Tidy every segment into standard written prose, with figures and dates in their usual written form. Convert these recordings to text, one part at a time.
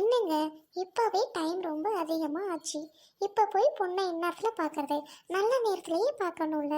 என்னங்க, இப்போவே டைம் ரொம்ப அதிகமாக ஆச்சு. இப்போ போய் பொண்ணை இந்நேரத்தில் பார்க்கறது, நல்ல நேரத்துலையே பார்க்கணும்ல.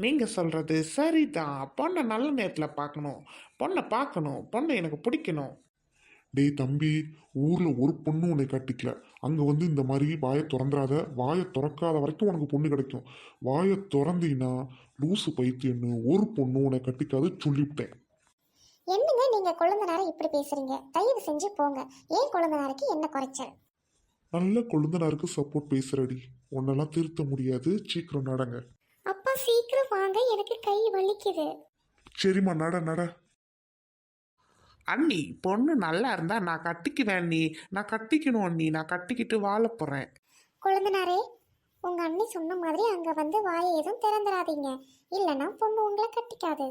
நீங்கள் சொல்கிறது சரிதான். பொண்ணை நல்ல நேரத்தில் பார்க்கணும். பொண்ணை பார்க்கணும். பொண்ணை எனக்கு பிடிக்கணும். டேய் தம்பி, ஊர்ல ஒரு பொண்ணு உன்னை கட்டிக்கல. அங்க வந்து இந்த மாதிரி வாயை திறந்துடாத. வாயை திறக்காத வரைக்கும் உனக்கு பொண்ணு கிடைக்கும். வாயை திறந்தீன்னா லூசு பைத்தியன்னு ஒரு பொண்ணு உன்னை கட்டிக்காது சொல்லிவிட்டேன். என்னங்க நீங்கள் கொழுந்தனாரை இப்படி பேசுகிறீங்க? தயவு செஞ்சு போங்க. ஏன் கொழுந்தனாருக்கு என்ன குறைச்சல்? நல்ல கொழுந்தனாருக்கு சப்போர்ட் பேசுறடி. உன்னெல்லாம் திருத்த முடியாது. சீக்கிரம் நடங்க. அப்பா சீக்கிரம் வாங்க, எனக்கு கை வலிக்குது. சரிம்மா, நட நட. அண்ணி, பொண்ணு நல்லா இருந்தா நான் கட்டிக்குவேன் அண்ணி. நான் கட்டிக்கணும் அண்ணி. நான் கட்டிக்கிட்டு வாழ போகிறேன். கொழுந்தனாரே, உங்கள் அண்ணி சொன்ன மாதிரி அங்கே வந்து வாயை எதுவும் திறந்துடாதீங்க, இல்லைன்னா பொண்ணு உங்களை கட்டிக்காது.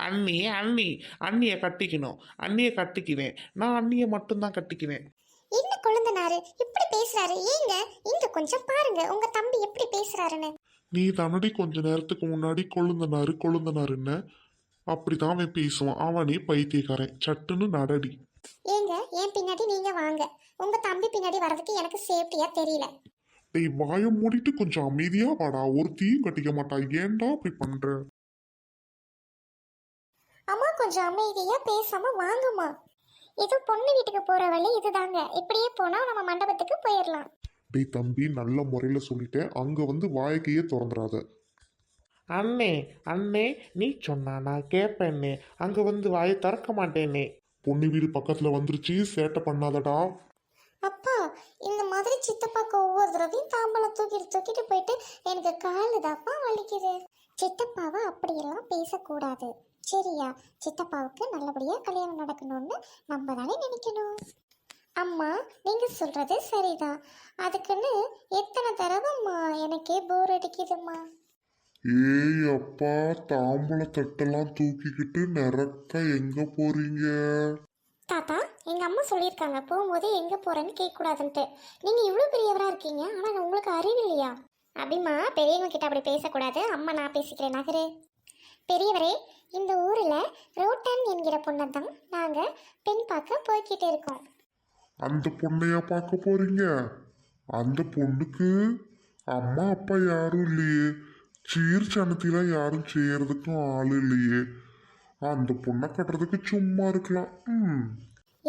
அண்ணி அண்ணி அண்ணியை கட்டிக்கணும். அண்ணியை கட்டிக்குவேன். நான் அண்ணியை மட்டும்தான் கட்டிக்குவேன். என்ன கொழுந்தனாரு இப்படி பேசுறாரு? ஏங்க இங்க கொஞ்சம் பாருங்க உங்க தம்பி எப்படி பேசுறாருன்னு. நீ தானடி கொஞ்ச நேரத்துக்கு முன்னாடி கொழுந்தனாரு கொழுந்தனாருன்னு அப்படிதான் அவன் பேசுவான். அவனே பைத்தியக்காரன். சட்டுன்னு நடடி. ஏங்க என் பின்னாடி நீங்க வாங்க. உங்க தம்பி பின்னாடி வர்றதுக்கு எனக்கு சேஃப்டியா தெரியல. டேய், வாயை மூடிட்டு கொஞ்சம் அமைதியா வாடா. ஒரு தீயும் கட்டிக்க மாட்டா. ஏன்டா அப்படி பண்ற? அம்மா கொஞ்சம் அமைதியா பேசாம வாங்கம்மா. இது பொண்ணு வீட்டுக்கு போற வழி இதுதாங்க. இப்படியே போனா நம்ம மண்டபத்துக்கு போயிடலாம். டேய் தம்பி, நல்ல முறையில சொல்லிட்டேன். அங்க வந்து வாய்க்கையே திறந்துடாத. அண்ணே அண்ணே, நீ சொன்னா நான் கேட்பேன்னே. அங்கே வந்து வாயை திறக்க மாட்டேனே. பொண்ணு வீடு பக்கத்துல வந்துருச்சு. சேட்டை பண்ணாதடா. அப்பா, இந்த மாதிரி சித்தப்பாக்கு ஒவ்வொரு தடவையும் தாம்பலம் தூக்கிட்டு போயிட்டு எனக்கு காலு தாப்பா வலிக்குது. சித்தப்பாவை அப்படியெல்லாம் பேசக்கூடாது, சரியா? சித்தப்பாவுக்கு நல்லபடியா கல்யாணம் நடக்கணும்னு நம்ம தானே நினைக்கணும். அம்மா, நீங்க சொல்றது சரிதான். அதுக்குன்னு எத்தனை தடவைம்மா? எனக்கே போர் அடிக்குதும்மா. ஏய் அப்பா, தாம்பூல தட்டெல்லாம் தூக்கிக்கிட்டு நிறக்க எங்க போறீங்க? தாத்தா, எங்க அம்மா சொல்லியிருக்காங்க போகும்போது எங்க போறேன்னு கேட்கக்கூடாதுன்ட்டு. நீங்க இவ்வளவு பெரியவரா இருக்கீங்க, ஆனா உங்களுக்கு அறிவு இல்லையா? அப்படிமா பெரியவங்க கிட்ட அப்படி பேசக்கூடாது. அம்மா நான் பேசிக்கிறேன், நகரு. பெரியவரே, இந்த ஊர்ல ரோட்டன் என்கிற பொண்ணை தான் நாங்க பெண் பார்க்க போய்கிட்டு இருக்கோம். அந்த பொண்ணையா பார்க்க போறீங்க? அந்த பொண்ணுக்கு அம்மா அப்பா யாரும் இல்லையே. சீர்ச்சனத்திலாம் யாரும் செய்யறதுக்கும் ஆள் இல்லையே. அந்த பொண்ணை கட்டுறதுக்கு சும்மா இருக்கலாம்.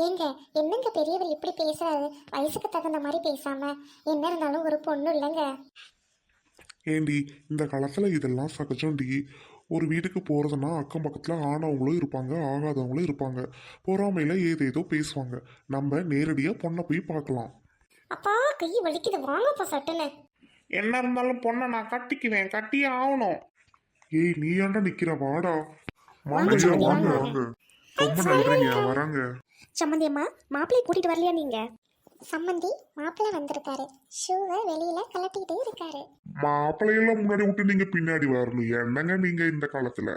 ஏங்க, என்னங்க பெரியவர் இப்படி பேசுறாரு? வயசுக்கு தகுந்த மாதிரி பேசாம. என்ன இருந்தாலும் ஒரு பொண்ணு இல்லைங்க. ஏண்டி, இந்த காலத்துல இதெல்லாம் சகஜம்டி. ஒரு வீட்டுக்கு போறதுன்னா அக்கம் பக்கத்துல ஆனவங்களும் இருப்பாங்க, ஆகாதவங்களும் இருப்பாங்க. பொறாமையில ஏதேதோ பேசுவாங்க. நம்ம நேரடியா பொண்ணை போய் பார்க்கலாம். அப்பா கை வலிக்குது, வாங்கப்பா சட்டுன்னு. என்ன இருந்தாலும் பொண்ணை நான் கட்டிக்குவேன். கட்டியே ஆகணும். ஏய், நீ ஏன்டா நிக்கிற? வாடா. வாங்க, வாங்க சம்மந்தி, வாங்க வாங்க. வாங்க. ரொம்ப நன்றிங்க, வராங்க. சம்மந்தி அம்மா, மாப்பிள்ளையை கூட்டிட்டு வரலையா நீங்க? சம்மந்தி, மாப்பிள்ளை வந்திருக்காரு. ஷூவை வெளியில கலட்டிக்கிட்டே இருக்காரு. மாப்பிள்ளையெல்லாம் முன்னாடி விட்டு நீங்க பின்னாடி வரணும். என்னங்க நீங்க இந்த காலத்துல?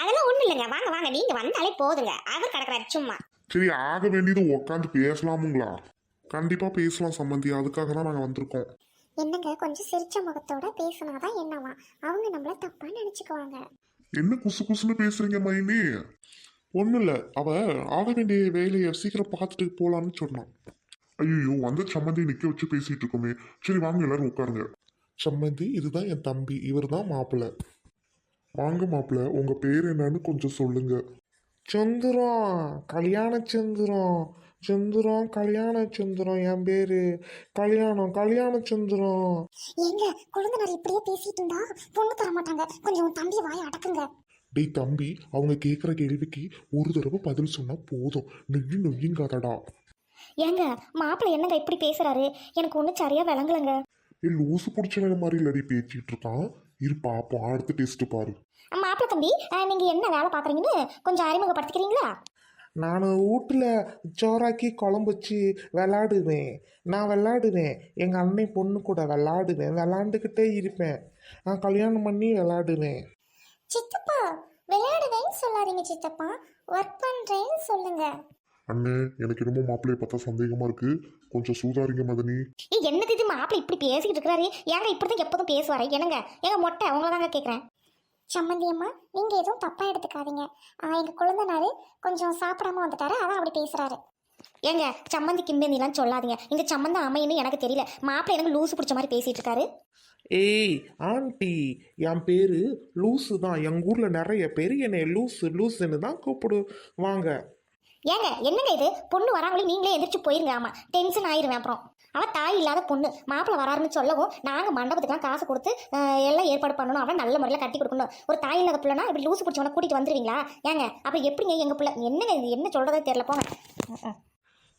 அதெல்லாம் ஒண்ணு இல்லைங்க, வாங்க வாங்க, நீங்க வந்தாலே போதுங்க. அவர் கிடக்குறாரு சும்மா. சரி, ஆக வேண்டியது உட்காந்து பேசலாமுங்களா? கண்டிப்பா பேசலாம் சம்பந்தி. அதுக்காக தான் நாங்க வந்திருக்கோம். என்னங்க, கொஞ்சம் சிரிச்ச முகத்தோட பேசினாதான் என்னவா? அவங்க நம்மள தப்பா நினைச்சுக்குவாங்க. என்ன குசு குசுன்னு பேசுறீங்க மைனி? ஒன்றும் இல்லை, அவ ஆக வேண்டிய வேலையை சீக்கிரம் பார்த்துட்டு போகலான்னு சொன்னான். ஐயோ, வந்து சம்மந்தி நிற்க வச்சு பேசிட்டு இருக்கோமே. சரி வாங்க, எல்லாரும் உட்காருங்க. சம்மந்தி, இதுதான் என் தம்பி. இவர் தான் மாப்பிள்ளை. வாங்க மாப்பிள்ளை, உங்க பேர் என்னன்னு கொஞ்சம் சொல்லுங்க. செந்துரம், கல்யாண செந்துரம். செந்துரம், கல்யாண செந்துரம். என் பேரு கல்யாண செந்துரம். ஏங்க, கொழுந்தனார் இப்படியே பேசிட்டு இருந்தா பொண்ணு தர மாட்டாங்க. கொஞ்சம் உன் தம்பி வாயை அடக்குங்க. டேய் தம்பி, அவங்க கேட்குற கேள்விக்கு ஒரு தடவை பதில் சொன்னா போதும். நொய்யுங்காதடா. ஏங்க, மாப்பிள்ளை என்னங்க இப்படி பேசுறாரு? எனக்கு ஒன்றும் சரியா விளங்கலங்க. லூசு பிடிச்சவங்க மாதிரி இல்லடி பேசிட்டு இருக்கான். இரு பாப்போம், அடுத்து டெஸ்ட் பாரு. மாப்பிள்ளை தம்பி, நீங்க என்ன வேலை பாக்குறீங்கன்னு கொஞ்சம் அறிமுகப்படுத்திக்கிறீங்களா? நான் வீட்டில் சோறாக்கி குழம்பு வச்சு விளாடுவேன். நான் விளாடுவேன். எங்கள் அண்ணன் பொண்ணு கூட விளாடுவேன். விளாண்டுக்கிட்டே இருப்பேன். நான் கல்யாணம் பண்ணி விளாடுவேன். சித்தப்பா, விளையாடுவேன்னு சொல்லாதீங்க சித்தப்பா, ஒர்க் பண்றேன்னு சொல்லுங்க. அண்ணே, எனக்கு என்னமோ மாப்பிள்ளைய பார்த்தா சந்தேகமா இருக்கு. கொஞ்சம் சூதாரிங்க மதனி. என்னது இது, மாப்பிள்ளை இப்படி பேசிக்கிட்டு இருக்கிறாரு? ஏங்க இப்படிதான் எப்போதும் பேசுவாரு? என்னங்க எங்க மொட்டை உங்களை தாங்க கேட்குறேன். சம்மந்தி அம்மா, நீங்க எதுவும் தப்பா எடுத்துக்காதீங்க. எங்க குழந்தனாரு கொஞ்சம் சாப்பிடாம வந்துட்டாரு, அதான் அப்படி பேசுறாரு. ஏங்க சம்மந்தி கிம்பந்திலாம் சொல்லாதீங்க. இந்த சம்மந்தம் அமையன்னு எனக்கு தெரியல. மாப்பிள்ளை எனக்கு லூசு பிடிச்ச மாதிரி பேசிட்டு இருக்காரு. ஏய் ஆண்டி, என் பேரு லூசு தான். எங்கள் ஊரில் நிறைய பேர் என்னை லூசு லூசுன்னு தான் கூப்பிடுவாங்க. ஏங்க என்னங்க இது? பொண்ணு வராங்களே நீங்களே எந்திரிச்சு போயிருங்க. ஆமா டென்ஷன் ஆயிருவேன் அப்புறம். அவன் தாய் இல்லாத பொண்ணு, மாப்பிள்ளை வராருன்னு சொல்லவும் நாங்கள் மண்டபத்துக்குலாம் காசு கொடுத்து எல்லாம் ஏற்பாடு பண்ணணும், அவன் நல்ல முறையில் கட்டி கொடுக்கணும். ஒரு தாய் இல்லாத பிள்ளைனா இப்படி லூசு பிடிச்சவனை கூட்டிட்டு வந்துருவீங்களா? ஏங்க அப்போ எப்படிங்க எங்கள் பிள்ளை? என்னங்க இது? என்ன சொல்றதே தெரியல போங்க.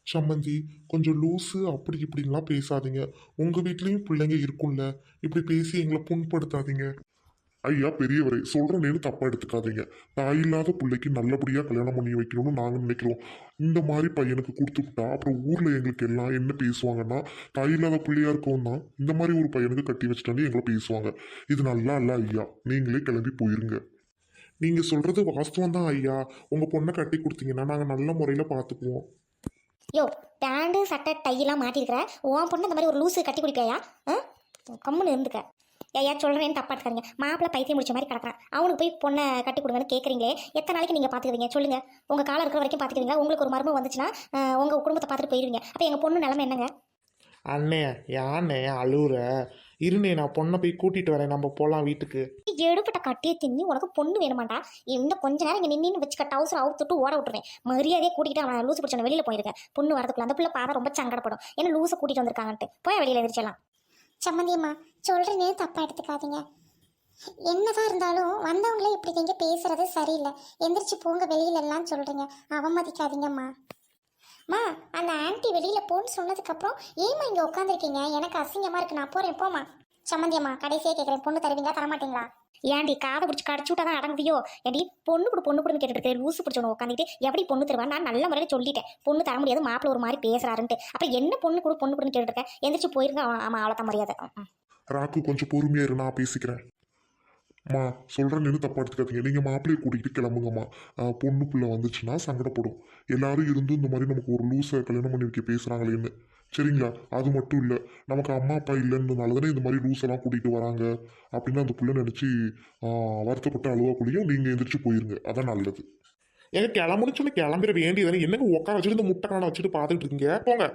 சம்மந்தி கொஞ்சம் லூஸு அப்படி இப்படின்லாம் பேசாதீங்க. உங்க வீட்லயும் பிள்ளைங்க இருக்கும்ல, இப்படி பேசி எங்களை புண்படுத்தாதீங்க. ஐயா பெரியவரை சொல்றேன்னு தப்பா எடுத்துக்காதீங்க. தாய் இல்லாத பிள்ளைக்கு நல்லபடியா கல்யாணம் பண்ணி வைக்கணும்னு நாங்க நினைக்கிறோம். இந்த மாதிரி பையனுக்கு கொடுத்துக்கிட்டா அப்புறம் ஊர்ல எங்களுக்கு எல்லாம் என்ன பேசுவாங்கன்னா, தாய் இல்லாத பிள்ளையா இருக்கவும் தான் இந்த மாதிரி ஒரு பையனுக்கு கட்டி வச்சுட்டான்னு எங்களை பேசுவாங்க. இது நல்லா இல்ல ஐயா, நீங்களே கிளம்பி போயிருங்க. நீங்கள் சொல்கிறது வாஸ்தவம் தான் ஐயா. உங்கள் பொண்ணை கட்டி கொடுத்தீங்கன்னா நாங்கள் நல்ல முறையில் பார்த்துக்குவோம். யோ பேண்டு சட்டை டையெல்லாம் மாட்டிருக்கிற உன் பொண்ணு இந்த மாதிரி ஒரு லூஸு கட்டி குடிப்பியா? கம்முன்னு இருந்துக்க. ஐயா சொல்கிறேன்னு தப்பா எடுத்துக்காதீங்க. மாப்பிள்ளை பைத்தியம் முடிச்ச மாதிரி கிடக்குறான். அவனுக்கு போய் பொண்ணை கட்டி கொடுங்கன்னு கேட்குறீங்களே, எத்தனை நாளைக்கு நீங்கள் பார்த்துக்குவீங்க சொல்லுங்கள்? உங்கள் காலம் இருக்கிற வரைக்கும் பார்த்துக்குவீங்களா? உங்களுக்கு ஒரு மர்மம் வந்துச்சுன்னா உங்கள் குடும்பத்தை பார்த்துட்டு போயிடுவீங்க. அப்போ எங்கள் பொண்ணு நிலமை என்னங்க? அண்ணே யானே அழுவுற? இருண்ணே, நான் பொண்ணை போய் கூட்டிகிட்டு வரேன், நம்ம போகலாம் வீட்டுக்கு. எடுப்பட்ட கட்டியே தின்னி உனக்கு பொண்ணு வேணுமாண்டா? இந்த கொஞ்ச நேரம் இங்கே நின்று வச்சுக்க டவுசர் அவுத்துட்டு ஓட விட்டுருவேன். மரியாதையே கூட்டிகிட்டு அவன் லூசு பிடிச்சவன வெளியில் போயிருக்கேன். பொண்ணு வரதுக்குள்ள அந்த பிள்ளை பார்த்தா ரொம்ப சங்கடப்படும். ஏன்னா லூசை கூட்டிகிட்டு வந்திருக்காங்கன்ட்டு போய் வெளியில் எதிர்ச்சலாம். சம்மந்தியம்மா சொல்கிறேன்னு தப்பாக எடுத்துக்காதீங்க. என்னதான் இருந்தாலும் வந்தவங்களே இப்படி நீங்கள் பேசுறது சரியில்லை. எந்திரிச்சு போங்க வெளியிலலாம் சொல்கிறீங்க, அவமதிக்காதீங்கம்மா. மா அந்த ஆன்ட்டி வெளியில் போன்னு சொன்னதுக்கப்புறம் ஏம்மா இங்கே உட்காந்துருக்கீங்க? எனக்கு அசிங்கமாக இருக்கு, நான் போகிறேன், போமா. சம்மந்தியம்மா கடைசியாக கேட்குறேன், பொண்ணு தருவீங்களா தரமாட்டீங்களா? ஏன்டி காதை பிடிச்சி கடிச்சு விட்டா தான் அடங்குவியோ? ஏன்டி பொண்ணு கொடுன்னு கேட்டுட்டு இருக்கேன். லூசு பிடிச்சவனை உட்காந்துட்டு எப்படி பொண்ணு தருவான்? நான் நல்ல முறையில் சொல்லிட்டேன், பொண்ணு தர முடியாது, மாப்பிள்ளை ஒரு மாதிரி பேசுறாருன்ட்டு. அப்புறம் என்ன பொண்ணு கொடுன்னு கேட்டுட்டு இருக்கேன். எந்திரிச்சு போயிருங்க. ஆமாம் அவ்வளோதான் மரியாதை. ராக்கு கொஞ்சம் பொறுமையா இரு, நான் பேசிக்கிறேன். அம்மா சொல்றேன்னு தப்பா எடுத்துக்காதீங்க. நீங்க மாப்பிள்ளையை கூட்டிகிட்டு கிளம்புங்கம்மா. பொண்ணு பிள்ளை வந்துச்சுன்னா சங்கடப்படும். எல்லாரும் இருந்தும் இந்த மாதிரி நமக்கு ஒரு லூஸை கல்யாணம் பண்ணி வைக்க பேசுறாங்களேன்னு. சரிங்களா? அது மட்டும் இல்லை, நமக்கு அம்மா அப்பா இல்லைன்றதுனால தானே இந்த மாதிரி லூஸ் எல்லாம் கூட்டிகிட்டு வராங்க அப்படின்னு அந்த பிள்ளை நினச்சி வருத்தப்பட்டு அழுவாக்குள்ளேயும் நீங்கள் எந்திரிச்சு போயிருங்க, அதான் நல்லது. எங்க கிளம்புன்னு சொல்லி கிளம்பிட வேண்டியதானே? என்னங்க உட்கார வச்சுட்டு இந்த முட்டை காண வச்சுட்டு பார்த்துட்டு இருக்கீங்க? போங்க.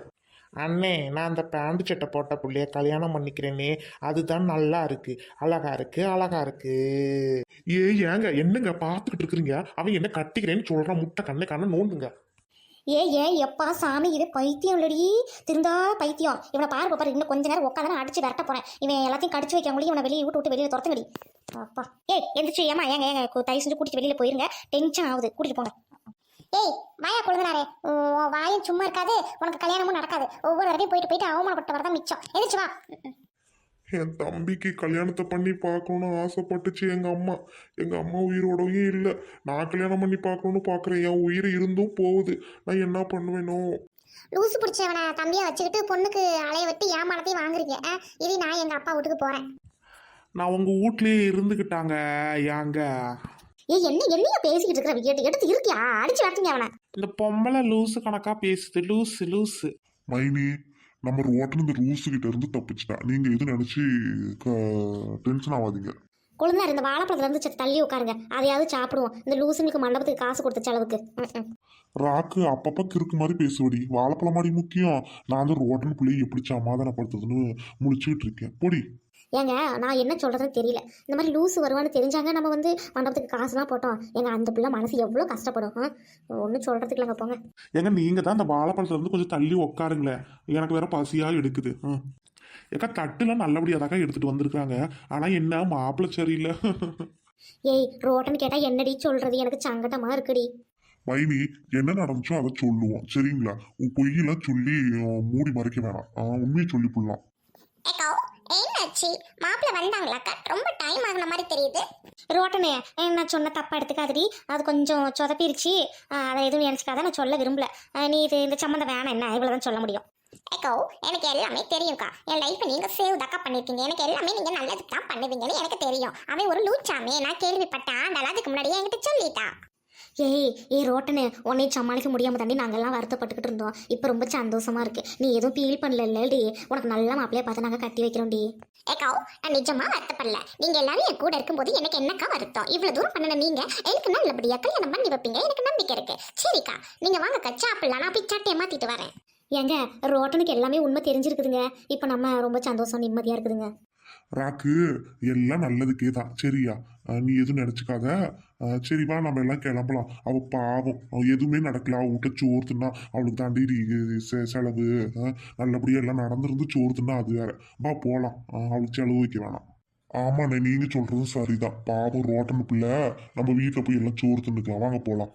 அண்ணே, நான் அந்த பேண்ட் சட்டை போட்ட பிள்ளைய கல்யாணம் பண்ணிக்கிறேனே, அதுதான் நல்லா இருக்கு, அழகா இருக்கு, அழகா இருக்கு. ஏங்க என்னங்க பார்த்துக்கிட்டு இருக்கிறீங்க? அவன் என்ன கட்டிக்கிறேன்னு சொல்றான். முட்டை கண்ணை நோண்டுங்க. எப்பா சாமி, இது பைத்தியம் இல்லடி, திருந்தா பைத்தியம். இவனை பாரு இன்னும் கொஞ்ச நேரம் உட்காந்து அடிச்சு விரட்ட போறேன். இவன் எல்லாத்தையும் கடிச்சு வைக்க முடியும். இவனை வெளியே விட்டு வெளியில் துரத்துங்கடி. அப்பா எந்திரிச்சு ஏமா ஏங்க தயவு செஞ்சு கூட்டிட்டு வெளியில போயிருங்க. டென்ஷன் ஆகுது, கூட்டிட்டு போங்க. ஏய் வாயா கொழுந்தனாரே, வாயும் சும்மா இருக்காது, உனக்கு கல்யாணமும் நடக்காது. ஒவ்வொரு தடவையும் போயிட்டு அவமானப்பட்ட வரதான் மிச்சம். எந்திரிச்சு வா. என் தம்பிக்கு கல்யாணத்தை பண்ணி பார்க்கணுன்னு ஆசைப்பட்டுச்சு எங்கள் அம்மா உயிரோடவும் இல்லை. நான் கல்யாணம் பண்ணி பார்க்கணுன்னு பார்க்குறேன். என் உயிர் இருந்தும் போகுது. நான் என்ன பண்ணுவேனோ? லூசு பிடிச்சவனை தம்பியை வச்சுக்கிட்டு பொண்ணுக்கு அலைய விட்டு ஏமானத்தையும் வாங்குறீங்க. இது நான் எங்கள் அப்பா வீட்டுக்கு போகிறேன். நான் உங்கள் வீட்லேயே இருந்துக்கிட்டாங்க. ஏங்க என்னையா பேசிக்கிட்டு இருக்கிற? எடுத்து இருக்கியா? அடிச்சு வரட்டீங்க அவனை. இந்த பொம்பளை லூசு கணக்கா பேசுது. லூசு மைனி, நம்ம ரோட்டில் இந்த ரூல்ஸுக்கிட்ட இருந்து தப்பிச்சிட்டா. நீங்கள் எதுவும் நினச்சி டென்ஷன் ஆகாதீங்க. கொழுந்தார் இந்த வாழைப்பழத்துல இருந்து சற்று தள்ளி உட்காருங்க, அதையாவது சாப்பிடுவோம். இந்த லூசுங்களுக்கு மண்டபத்துக்கு காசு கொடுத்த செலவுக்கு. ராக்கு அப்பப்போ கிறுக்கு மாதிரி பேசுவடி. வாழைப்பழமாடி முக்கியம். நான் அந்த ரோட்டில் பிள்ளையை எப்படி சமாதானப்படுத்துறதுன்னு முடிச்சுக்கிட்டு இருக்கேன். பொடி ஏங்க நான் என்ன சொல்கிறதுன்னு தெரியல. இந்த மாதிரி லூஸு வருவான்னு தெரிஞ்சாங்க நம்ம வந்து மண்டபத்துக்கு காசுலாம் போட்டோம். ஏங்க அந்த பிள்ளை மனசு எவ்வளோ கஷ்டப்படும். ஒன்றும் சொல்கிறதுக்கு இல்லைங்க, போங்க. ஏங்க நீங்கள் தான் அந்த வாழைப்பழத்துல இருந்து கொஞ்சம் தள்ளி உட்காருங்களேன். எனக்கு வேற பசியாக எடுக்குது. ஏக்கா தட்டுலாம் நல்லபடியாதாக்கா எடுத்துகிட்டு வந்திருக்காங்க. ஆனால் என்ன மாப்பிள்ளை சரியில்லை. ஏய் ரோட்டன்னு கேட்டால் என்னடி சொல்கிறது? எனக்கு சங்கடமாக இருக்குடி. மைனி, என்ன நடந்துச்சோ அதை சொல்லுவோம், சரிங்களா? உன் பொய்யெல்லாம் சொல்லி மூடி மறைக்க வேணாம். உண்மையை சொல்லி போடலாம். ஏக்கா என்னாச்சு? மாப்பிள்ளை வந்தாங்களாக்கா? ரொம்ப டைம் ஆகுன மாதிரி தெரியுது. ரோட்டனே நான் சொன்ன தப்பா எடுத்துக்காதடி. அது கொஞ்சம் சொதப்பிருச்சு. அதை எதுவும் நினச்சிக்காத, நான் சொல்ல விரும்பல. நீ இந்த சம்மந்தம் வேணாம், என்ன இவ்வளோதான் சொல்ல முடியும். ஏக்கோ எனக்கு எல்லாமே தெரியும்க்கா. என் லைஃப்பை நீங்கள் சேவ் தாக்கா பண்ணியிருக்கீங்க. எனக்கு எல்லாமே நீங்கள் நல்லதுக்கு தான் பண்ணுவீங்கன்னு எனக்கு தெரியும். அவன் ஒரு லூச்சாமே நான் கேள்விப்பட்டேன். அதனால அதுக்கு முன்னாடியே என்கிட்ட சொல்லிட்டா. ஏய் ரோட்டனு உன்னை சமாளிக்க முடியாம தாண்டி நாங்கெல்லாம் வருத்தப்பட்டுக்கிட்டு இருந்தோம். இப்போ ரொம்ப சந்தோஷமா இருக்கு. நீ எதுவும் ஃபீல் பண்ணல இல்லடி? உனக்கு நல்ல மாப்பிள்ளைய பார்த்து நாங்கள் கட்டி வைக்கிறோம்டி. ஏக்கா நான் நிஜமா வருத்தப்படல. நீங்க எல்லாரும் என் கூட இருக்கும்போது எனக்கு என்னக்கா வருத்தம்? இவ்வளவு தூரம் பண்ணன நீங்க எனக்கு நல்லபடியா கல்யாணம் பண்ணி வைப்பீங்க, எனக்கு நம்பிக்கை இருக்கு. சரிக்கா நீங்க வாங்கக்கா சாப்பிடலாம், நான் போய் சட்டையை மாத்திட்டு வரேன். ஏங்க ரோட்டனுக்கு எல்லாமே உண்மை தெரிஞ்சிருக்குதுங்க. இப்போ நம்ம ரொம்ப சந்தோஷம் நிம்மதியாக இருக்குதுங்க. ராக்கு, எல்லாம் நல்லதுக்கே தான், சரியா? நீ எதுவும் நினைச்சுக்காத. சரி வா, நம்ம எல்லாம் கிளம்பலாம். அவ பாவம், எதுவுமே நடக்கல. அவ விட்ட சோறுத்துனா அவளுக்கு தாண்டி செலவு. நல்லபடியா எல்லாம் நடந்திருந்து சோறுத்துனா அது வேற. வா போலாம், அவளுக்கு செலவு வைக்க வேணாம். ஆமாண்ணே, நீங்க சொல்றதும் சரிதான். பாவம் ரோட்டனு பிள்ளை, நம்ம வீட்டில் போய் எல்லாம் சோறு தின்னுக்கலாம். வாங்க போலாம்.